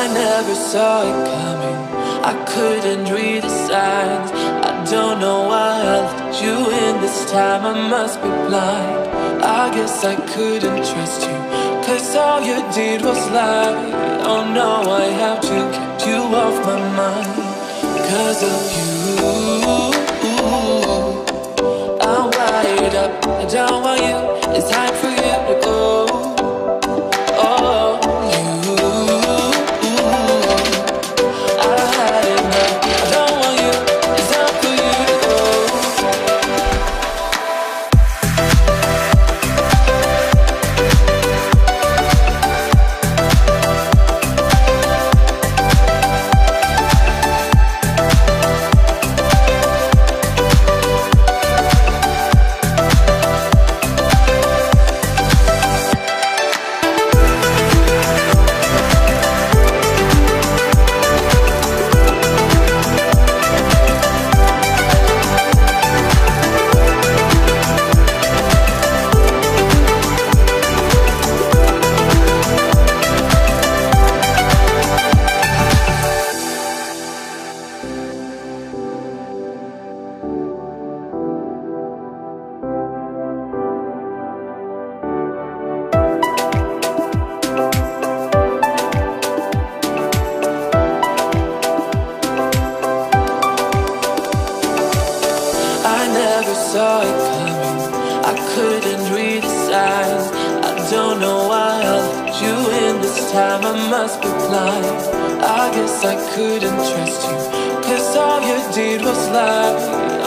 never saw it coming, I couldn't read the signs. I don't know why I let you in this time, I must be blind. I guess I couldn't trust you, 'cause all you did was lie. Oh no, I have to keep you off my mind. 'Cause of you, I'm wired up, I don't want you, it's time for you to go. Oh, you, I had enough, I don't want you, it's time for you to go. Saw it coming, I couldn't read the signs. I don't know why I let you in this time, I must be blind. I guess I couldn't trust you, 'cause all you did was lie.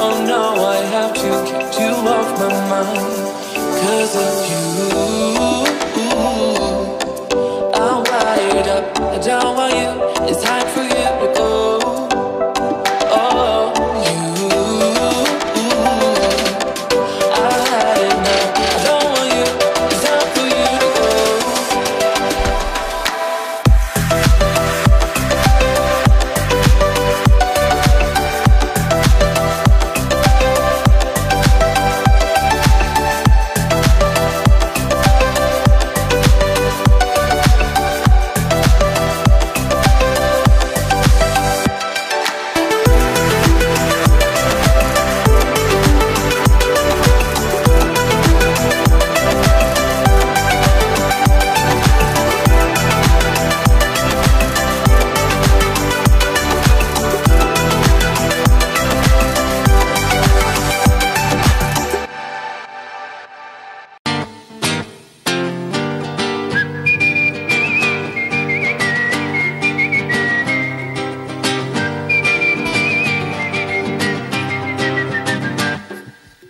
Oh no, I have to keep you off my mind. 'Cause of you, I'm wired up, I don't want you, it's time for you.